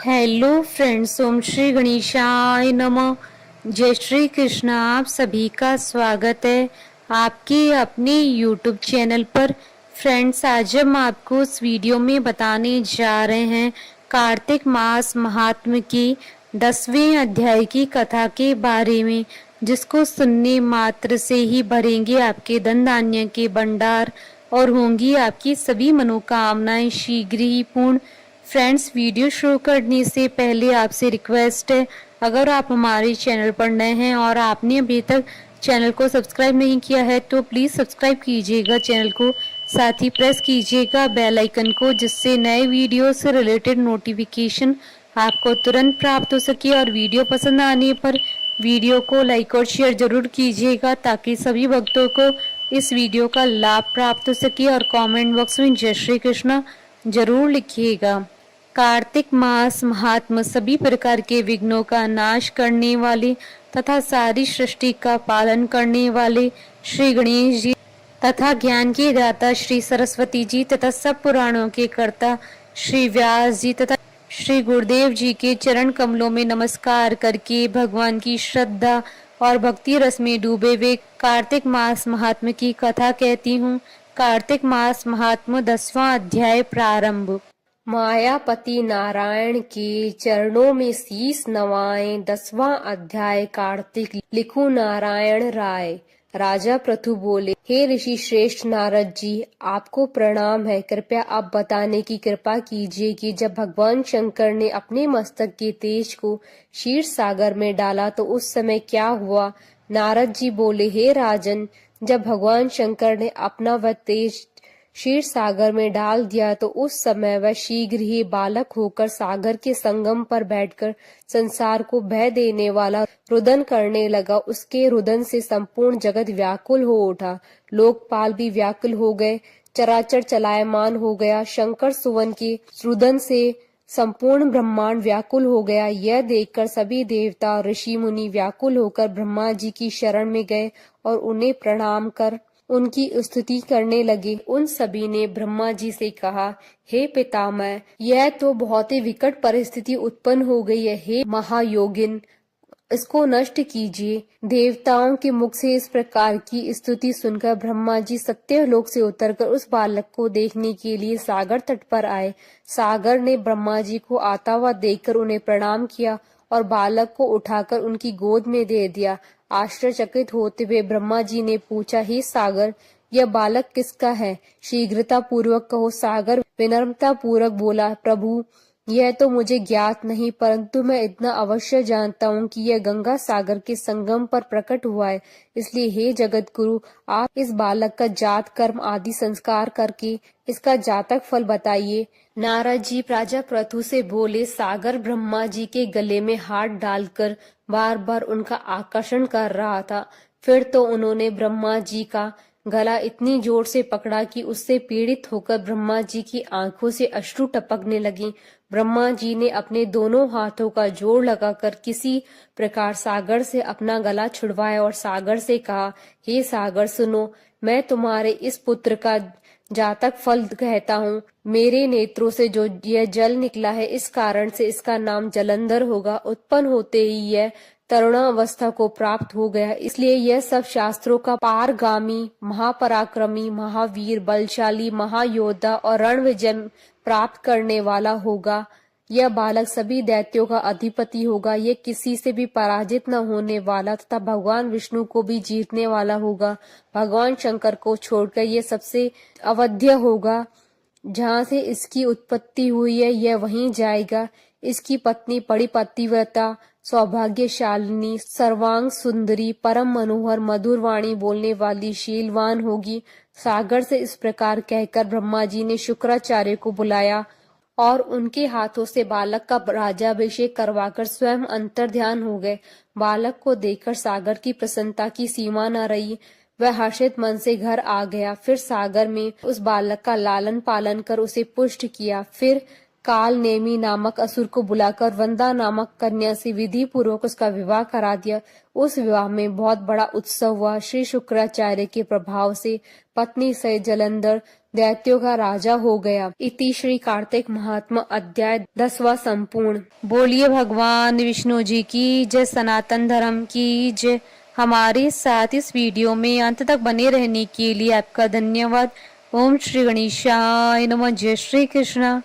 Hello friends, ओम श्री गणेशाय नमः। जय श्री कृष्ण। आप सभी का स्वागत है आपके अपने यूट्यूब चैनल पर। फ्रेंड्स, आज हम आपको इस वीडियो में बताने जा रहे हैं कार्तिक मास महात्म्य की 10वें अध्याय की कथा के बारे में, जिसको सुनने मात्र से ही भरेंगे आपके धन धान्य के भंडार और होंगी आपकी सभी मनोकामनाएं शीघ्र ही पूर्ण। फ्रेंड्स, वीडियो शुरू करने से पहले आपसे रिक्वेस्ट है, अगर आप हमारे चैनल पर नए हैं और आपने अभी तक चैनल को सब्सक्राइब नहीं किया है तो प्लीज़ सब्सक्राइब कीजिएगा चैनल को, साथ ही प्रेस कीजिएगा बेल आइकन को, जिससे नए वीडियो से रिलेटेड नोटिफिकेशन आपको तुरंत प्राप्त हो सके। और वीडियो पसंद आने पर वीडियो को लाइक और शेयर जरूर कीजिएगा, ताकि सभी भक्तों को इस वीडियो का लाभ प्राप्त हो सके। और कमेंट बॉक्स में जय श्री कृष्ण जरूर लिखिएगा। कार्तिक मास महात्म सभी प्रकार के विघ्नों का नाश करने वाले तथा सारी सृष्टि का पालन करने वाले श्री गणेश जी तथा ज्ञान के दाता श्री सरस्वती जी तथा सब पुराणों के कर्ता श्री व्यास जी तथा श्री गुरुदेव जी के चरण कमलों में नमस्कार करके भगवान की श्रद्धा और भक्ति रस में डूबे हुए कार्तिक मास महात्म की कथा कहती हूँ। कार्तिक मास महात्म 10वां अध्याय प्रारंभ। मायापति नारायण के चरणों में शीस नवाएं। 10वां अध्याय कार्तिक। लिखू नारायण राय। राजा पृथु बोले, हे ऋषि श्रेष्ठ नारद जी, आपको प्रणाम है। कृपया आप बताने की कृपा कीजिए कि जब भगवान शंकर ने अपने मस्तक के तेज को क्षीर सागर में डाला तो उस समय क्या हुआ। नारद जी बोले, हे राजन, जब भगवान शंकर ने अपना वह तेज क्षीर सागर में डाल दिया तो उस समय वह शीघ्र ही बालक होकर सागर के संगम पर बैठकर संसार को भय देने वाला रुदन करने लगा। उसके रुदन से संपूर्ण जगत व्याकुल हो उठा, लोकपाल भी व्याकुल हो गए, चराचर चलायमान हो गया। शंकर सुवन के रुदन से संपूर्ण ब्रह्मांड व्याकुल हो गया। यह देखकर सभी देवता और ऋषि मुनि व्याकुल होकर ब्रह्मा जी की शरण में गए और उन्हें प्रणाम कर उनकी स्तुति करने लगे। उन सभी ने ब्रह्मा जी से कहा, हे पितामह, यह तो बहुत ही विकट परिस्थिति उत्पन्न हो गई है। हे महायोगिन, इसको नष्ट कीजिए। देवताओं के मुख से इस प्रकार की स्तुति सुनकर ब्रह्मा जी सत्यलोक से उतरकर उस बालक को देखने के लिए सागर तट पर आए। सागर ने ब्रह्मा जी को आता हुआ देखकर उन्हें प्रणाम किया और बालक को उठाकर उनकी गोद में दे दिया। आश्चर्यचकित होते हुए ब्रह्मा जी ने पूछा, हे सागर, यह बालक किसका है? शीघ्रता पूर्वक कहो। सागर विनम्रता पूर्वक बोला, प्रभु, यह तो मुझे ज्ञात नहीं, परंतु मैं इतना अवश्य जानता हूँ कि यह गंगा सागर के संगम पर प्रकट हुआ है। इसलिए हे जगत गुरु, आप इस बालक का जात कर्म आदि संस्कार करके इसका जातक फल बताइए। नारद जी राजा पृथु से बोले, सागर ब्रह्मा जी के गले में हाथ डालकर बार बार उनका आकर्षण कर रहा था। फिर तो उन्होंने ब्रह्मा जी का गला इतनी जोर से पकड़ा कि उससे पीड़ित होकर ब्रह्मा जी की आंखों से अश्रु टपकने लगी। ब्रह्मा जी ने अपने दोनों हाथों का जोर लगाकर किसी प्रकार सागर से अपना गला छुड़वाया और सागर से कहा, हे सागर, सुनो, मैं तुम्हारे इस पुत्र का जातक फल कहता हूँ। मेरे नेत्रों से जो यह जल निकला है, इस कारण से इसका नाम जलंधर होगा। उत्पन्न होते ही यह तरुणावस्था को प्राप्त हो गया, इसलिए यह सब शास्त्रों का पारगामी, महापराक्रमी, महावीर, बलशाली, महायोद्धा और रण विजय प्राप्त करने वाला होगा। यह बालक सभी दैत्यों का अधिपति होगा। यह किसी से भी पराजित न होने वाला तथा भगवान विष्णु को भी जीतने वाला होगा। भगवान शंकर को छोड़कर यह सबसे अवध्य होगा। जहाँ से इसकी उत्पत्ति हुई है, यह वहीं जाएगा। इसकी पत्नी बड़ी पतिव्रता, सौभाग्यशालिनी, सर्वांग सुंदरी, परम मनोहर, मधुर वाणी बोलने वाली, शीलवान होगी। सागर से इस प्रकार कहकर ब्रह्मा जी ने शुक्राचार्य को बुलाया और उनके हाथों से बालक का राजाभिषेक करवाकर स्वयं अंतर ध्यान हो गए। बालक को देखकर सागर की प्रसन्नता की सीमा न रही। वह हर्षित मन से घर आ गया। फिर सागर में उस बालक का लालन पालन कर उसे पुष्ट किया। फिर काल नेमी नामक असुर को बुलाकर वंदा नामक कन्या से विधि पूर्वक उसका विवाह करा दिया। उस विवाह में बहुत बड़ा उत्सव हुआ। श्री शुक्राचार्य के प्रभाव से पत्नी सहित जलंधर दैत्यों का राजा हो गया। इति श्री कार्तिक महात्मा अध्याय 10वां संपूर्ण। बोलिए भगवान विष्णु जी की जय, सनातन धर्म की जय। हमारे साथ इस वीडियो में अंत तक बने रहने के लिए आपका धन्यवाद। ओम श्री गणेशाय नमः। जय श्री कृष्णा।